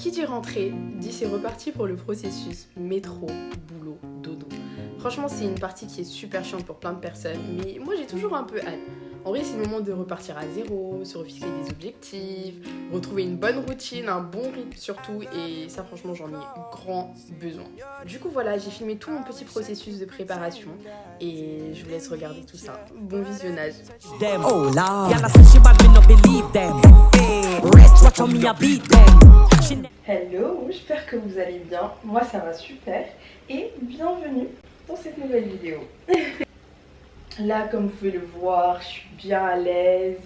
Qui dit rentrée, dit c'est reparti pour le processus métro, boulot, dodo. Franchement, c'est une partie qui est super chiante pour plein de personnes, mais moi j'ai toujours un peu hâte. En vrai, c'est le moment de repartir à zéro, se refixer des objectifs, retrouver une bonne routine, un bon rythme surtout, et ça franchement j'en ai grand besoin. Du coup voilà, j'ai filmé tout mon petit processus de préparation et je vous laisse regarder tout ça. Bon visionnage. Hello, j'espère que vous allez bien, moi ça va super et bienvenue dans cette nouvelle vidéo. Là comme vous pouvez le voir, je suis bien à l'aise,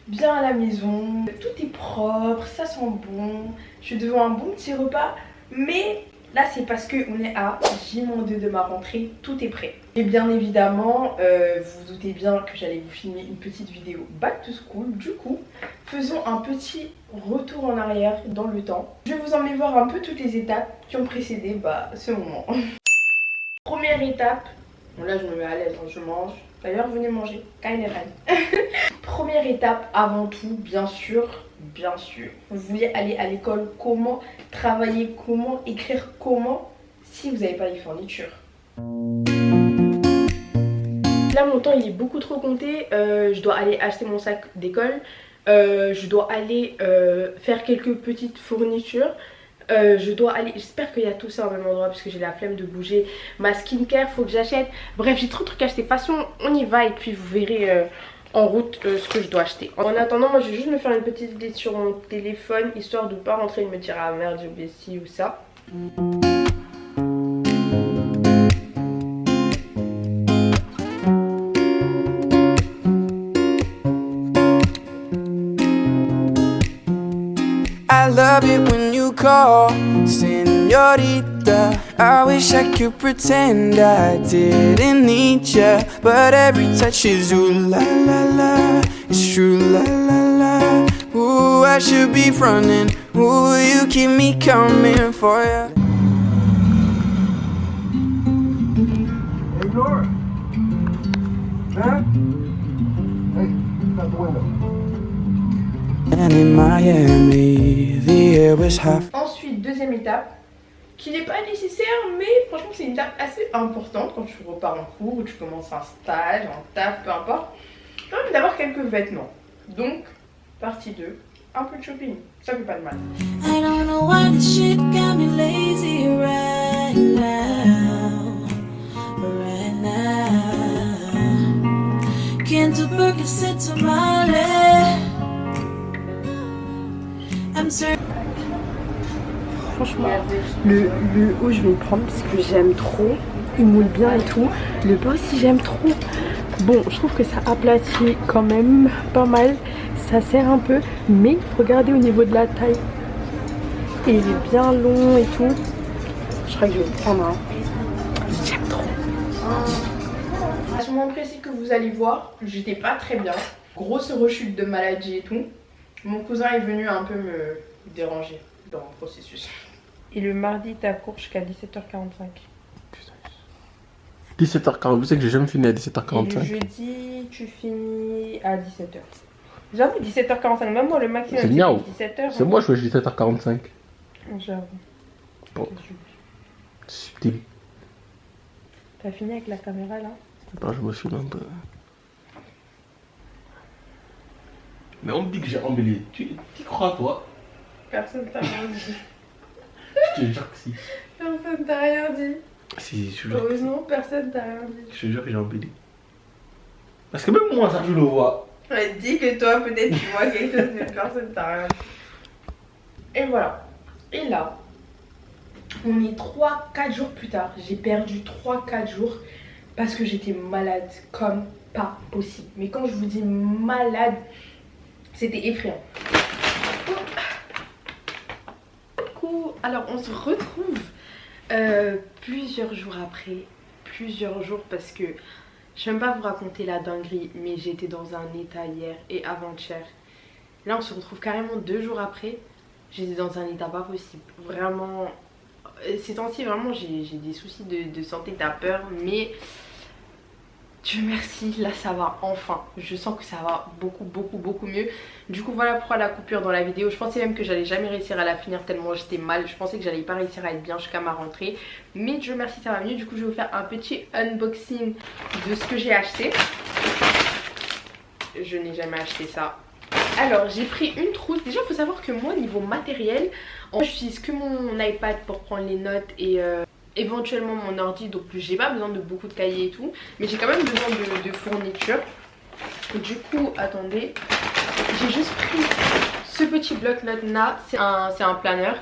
bien à la maison, tout est propre, ça sent bon, je suis devant un bon petit repas, mais là c'est parce qu'on est à J-2 de ma rentrée, tout est prêt. Et bien évidemment, vous vous doutez bien que j'allais vous filmer une petite vidéo back to school, du coup, faisons un petit retour en arrière dans le temps. Je vais vous emmener voir un peu toutes les étapes qui ont précédé ce moment. Première étape, bon là je me mets à l'aise, hein, je mange. D'ailleurs venez manger, keine rein. Première étape avant tout, bien sûr, vous voulez aller à l'école, comment travailler, comment écrire, comment, si vous n'avez pas les fournitures. Là mon temps il est beaucoup trop compté, je dois aller acheter mon sac d'école, je dois aller faire quelques petites fournitures. Je dois aller, j'espère qu'il y a tout ça au même endroit parce que j'ai la flemme de bouger. Ma skincare, faut que j'achète. Bref, j'ai trop de trucs à acheter. De toute façon, on y va et puis vous verrez en route ce que je dois acheter. En attendant, moi je vais juste me faire une petite liste sur mon téléphone histoire de pas rentrer et me dire ah merde, j'ai oublié ci ou ça. I love it when you call, señorita. I wish I could pretend I didn't need ya, but every touch is ooh la la la. It's true la la la. Ooh, I should be frontin'. Ooh, you keep me coming for ya. Hey, Nora. Huh? Hey, out the window. And in Miami, the air was half. Ensuite, deuxième étape, qui n'est pas nécessaire, mais franchement c'est une étape assez importante quand tu repars en cours ou tu commences un stage, un taf, peu importe. Quand même d'avoir quelques vêtements. Donc, partie 2, un peu de shopping, ça fait pas de mal. I don't know why this shit got me lazy right now. Can't do Percocet to my leg. I'm sorry. Franchement, le haut je vais le prendre parce que j'aime trop. Il moule bien et tout. Le bas aussi j'aime trop. Bon, je trouve que ça aplatit quand même pas mal. Ça serre un peu. Mais regardez au niveau de la taille. Et il est bien long et tout. Je crois que je vais le prendre. Hein. J'aime trop. À ce moment précis que vous allez voir, j'étais pas très bien. Grosse rechute de maladie et tout. Mon cousin est venu un peu me déranger dans le processus. Et le mardi, t'as cours jusqu'à 17h45. 17h40, vous savez que j'ai jamais fini à Et 17h45. le jeudi, tu finis à 17h. J'avoue, 17h45, même moi le maximum C'est miaou. 17h. C'est moi, je fais 17h45. J'avoue. Bon, subtil. T'as fini avec la caméra là? Bah, je me filme un peu. Mais on me dit que j'ai embelli. Tu crois, toi? Personne t'a rien dit. Je te jure que si. Personne t'a rien dit. Si, je te jure. Heureusement, personne t'a rien dit. Je te jure que j'ai embelli. Parce que même moi, ça, je le vois. Ouais, dis que toi, peut-être tu vois quelque chose, mais personne t'a rien dit. Et voilà. Et là, on est 3-4 jours plus tard. J'ai perdu 3-4 jours parce que j'étais malade comme pas possible. Mais quand je vous dis malade, c'était effrayant. Alors on se retrouve plusieurs jours après. Plusieurs jours parce que je vais même pas vous raconter la dinguerie, mais j'étais dans un état hier et avant-hier. Là on se retrouve carrément 2 jours après. J'étais dans un état pas possible. Vraiment, ces temps-ci vraiment j'ai des soucis de santé, t'as peur, mais Dieu merci, là ça va enfin. Je sens que ça va beaucoup mieux. Du coup voilà pourquoi la coupure dans la vidéo. Je pensais même que j'allais jamais réussir à la finir tellement j'étais mal. Je pensais que j'allais pas réussir à être bien jusqu'à ma rentrée. Mais Dieu merci ça va mieux. Du coup je vais vous faire un petit unboxing de ce que j'ai acheté. Je n'ai jamais acheté ça. Alors j'ai pris une trousse. Déjà il faut savoir que moi niveau matériel, j'utilise que mon iPad pour prendre les notes et éventuellement mon ordi, donc j'ai pas besoin de beaucoup de cahiers et tout, mais j'ai quand même besoin de fourniture. Du coup attendez, j'ai juste pris ce petit bloc-notes là, c'est un planeur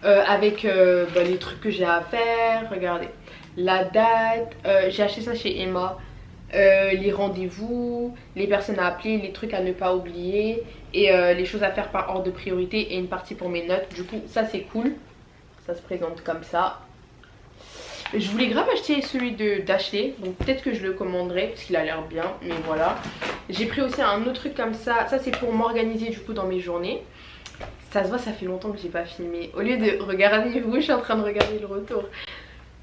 avec les trucs que j'ai à faire. Regardez la date, j'ai acheté ça chez Emma, les rendez-vous, les personnes à appeler, les trucs à ne pas oublier et les choses à faire par ordre de priorité et une partie pour mes notes. Du coup ça c'est cool, ça se présente comme ça. Je voulais grave acheter celui d'Ashley, donc peut-être que je le commanderai parce qu'il a l'air bien, mais voilà. J'ai pris aussi un autre truc comme ça c'est pour m'organiser du coup dans mes journées. Ça se voit, ça fait longtemps que j'ai pas filmé. Au lieu de regarder vous, je suis en train de regarder le retour.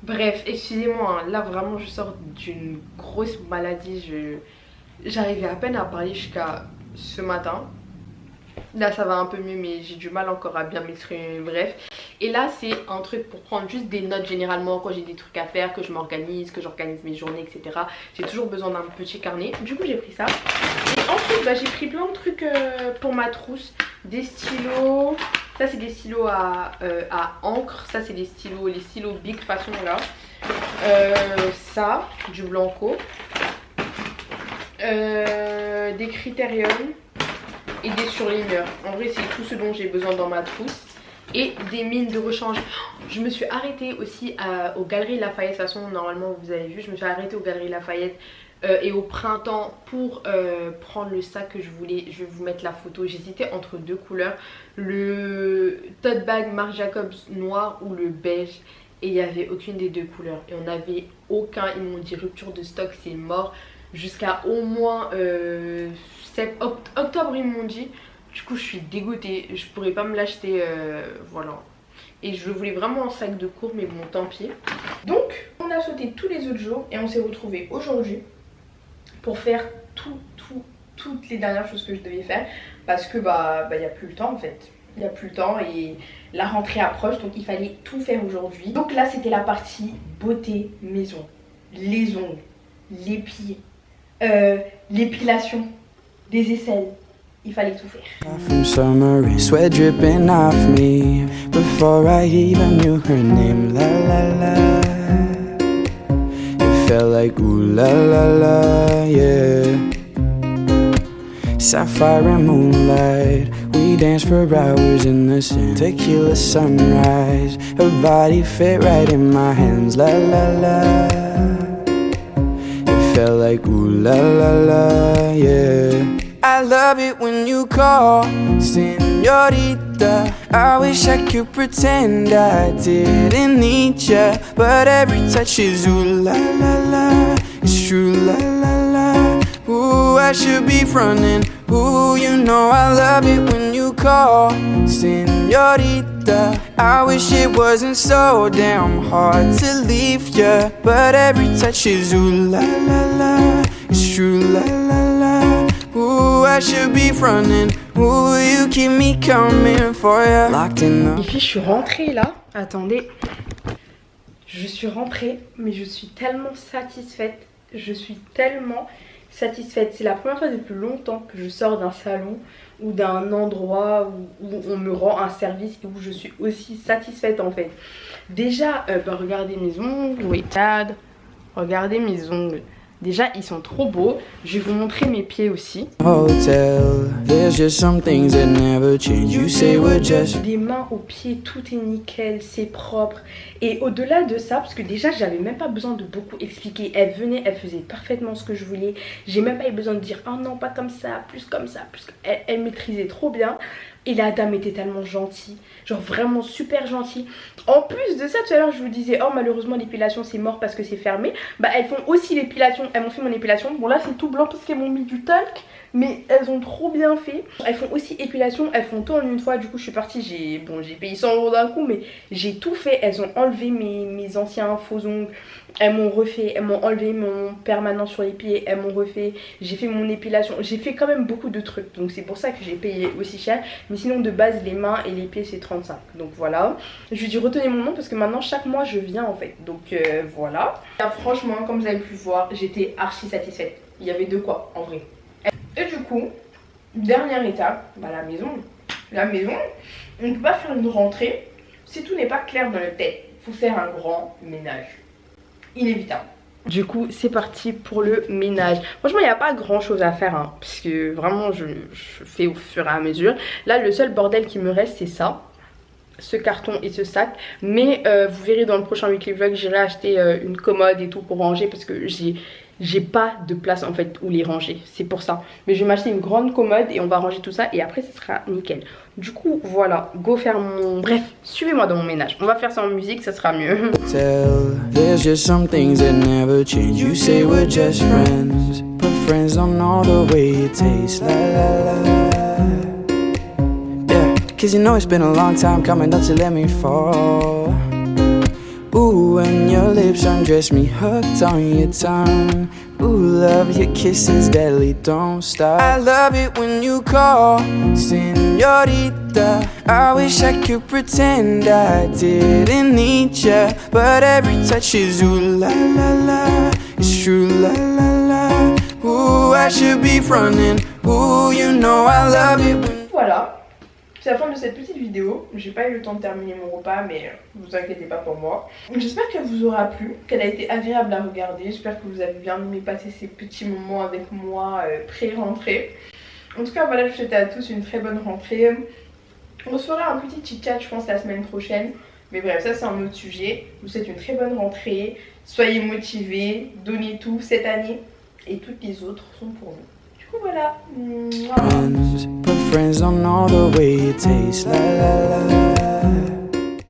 Bref, excusez-moi, hein, là vraiment je sors d'une grosse maladie. J'arrivais à peine à parler jusqu'à ce matin. Là ça va un peu mieux mais j'ai du mal encore à bien m'exprimer, bref. Et là c'est un truc pour prendre juste des notes généralement quand j'ai des trucs à faire, que je m'organise, que j'organise mes journées etc. J'ai toujours besoin d'un petit carnet, du coup j'ai pris ça. Et ensuite j'ai pris plein de trucs pour ma trousse. Des stylos, ça c'est des stylos à encre, ça c'est des stylos, les stylos Bic façon là. Ça, du Blanco. Des Critérium. Et des surligneurs. En vrai c'est tout ce dont j'ai besoin dans ma trousse. Et des mines de rechange. Je me suis arrêtée aussi aux Galeries Lafayette. De toute façon normalement vous avez vu, je me suis arrêtée aux Galeries Lafayette et au printemps pour prendre le sac que je voulais. Je vais vous mettre la photo. J'hésitais entre deux couleurs, le tote bag Marc Jacobs noir ou le beige, et il n'y avait aucune des deux couleurs et on n'avait aucun. Ils m'ont dit rupture de stock, c'est mort jusqu'à au moins octobre ils m'ont dit. Du coup je suis dégoûtée, je pourrais pas me l'acheter, voilà. Et je voulais vraiment un sac de cours mais bon tant pis. Donc on a sauté tous les autres jours et on s'est retrouvés aujourd'hui pour faire toutes les dernières choses que je devais faire. Parce que y a plus le temps en fait. Il n'y a plus le temps et la rentrée approche, donc il fallait tout faire aujourd'hui. Donc là c'était la partie beauté maison. Les ongles, les pieds, l'épilation, des aisselles. Il fallait tout faire. From summer rain, sweat dripping off me before I even knew her name. La la la. It felt like ooh la la la, yeah. Sapphire and moonlight, we danced for hours in the sand. Tequila sunrise, her body fit right in my hands. La la la. It felt like ooh la la la, yeah. I love it when you call, señorita. I wish I could pretend I didn't need ya, but every touch is ooh la la la. It's true la la la. Ooh, I should be frontin'. Ooh, you know I love it when you call, señorita. I wish it wasn't so damn hard to leave ya, but every touch is ooh la la la. It's true la la la. Ooh, I should be frontin'. Ooh, you keep me coming for ya. Locked in the... Les filles, je suis rentrée là. Attendez. Je suis rentrée, mais je suis tellement satisfaite. Je suis tellement satisfaite. C'est la première fois depuis longtemps que je sors d'un salon ou d'un endroit où on me rend un service et où je suis aussi satisfaite en fait. Déjà, regardez mes ongles. Wait, regardez mes ongles. Déjà ils sont trop beaux. Je vais vous montrer mes pieds aussi. Hotel, there's just some things that never change. You say we're just... Des mains aux pieds, tout est nickel, c'est propre. Et au-delà de ça, parce que déjà j'avais même pas besoin de beaucoup expliquer. Elle venait, elle faisait parfaitement ce que je voulais. J'ai même pas eu besoin de dire oh non pas comme ça, plus comme ça, plus... Elle maîtrisait trop bien. Et la dame était tellement gentille, genre vraiment super gentille. En plus de ça, tout à l'heure je vous disais, oh malheureusement l'épilation c'est mort parce que c'est fermé. Bah elles font aussi l'épilation, elles m'ont fait mon épilation. Bon là c'est tout blanc parce qu'elles m'ont mis du talc, mais elles ont trop bien fait. Elles font aussi épilation, elles font tout en une fois. Du coup je suis partie, j'ai payé 100 € d'un coup, mais j'ai tout fait. Elles ont enlevé mes anciens faux ongles. Elles m'ont refait, elles m'ont enlevé mon permanent sur les pieds, elles m'ont refait, j'ai fait mon épilation, j'ai fait quand même beaucoup de trucs, donc c'est pour ça que j'ai payé aussi cher. Mais sinon de base les mains et les pieds c'est 35, donc voilà. Je lui dis retenez mon nom parce que maintenant chaque mois je viens en fait, donc voilà. Là, franchement comme vous avez pu voir j'étais archi satisfaite, il y avait de quoi en vrai. Et du coup, dernière étape, bah la maison, on ne peut pas faire une rentrée si tout n'est pas clair dans la tête, il faut faire un grand ménage. Inévitable. Du coup c'est parti pour le ménage. Franchement il n'y a pas grand chose à faire hein, parce que vraiment je fais au fur et à mesure. Là le seul bordel qui me reste c'est ça, ce carton et ce sac. Mais vous verrez dans le prochain weekly vlog j'irai acheter une commode et tout pour ranger parce que j'ai pas de place en fait où les ranger, c'est pour ça. Mais je vais m'acheter une grande commode et on va ranger tout ça et après ce sera nickel. Du coup voilà, go faire mon... Bref, suivez-moi dans mon ménage. On va faire ça en musique, ça sera mieux. There's just some things that never change. You say we're just friends, but friends don't know the way it tastes. La la la. Yeah, 'cause you know it's been a long time coming, don't you let me fall. Ooh, and your lips undress me, hooked on your tongue. Ooh, love your kisses deadly, don't stop. I love it when you call, señorita. I wish I could pretend I didn't need ya, but every touch is ooh la la la. It's true la la la. Ooh, I should be frontin'. Ooh, you know I love it when... Voilà, c'est la fin de cette petite vidéo. J'ai pas eu le temps de terminer mon repas, mais vous inquiétez pas pour moi. J'espère qu'elle vous aura plu, qu'elle a été agréable à regarder. J'espère que vous avez bien aimé passer ces petits moments avec moi pré-rentrée. En tout cas voilà, je vous souhaite à tous une très bonne rentrée. On se fera un petit chit-chat je pense la semaine prochaine. Mais bref, ça c'est un autre sujet. Je vous souhaite une très bonne rentrée. Soyez motivés, donnez tout cette année. Et toutes les autres sont pour nous. Du coup voilà. Friends, but friends don't know the way it tastes. La la la.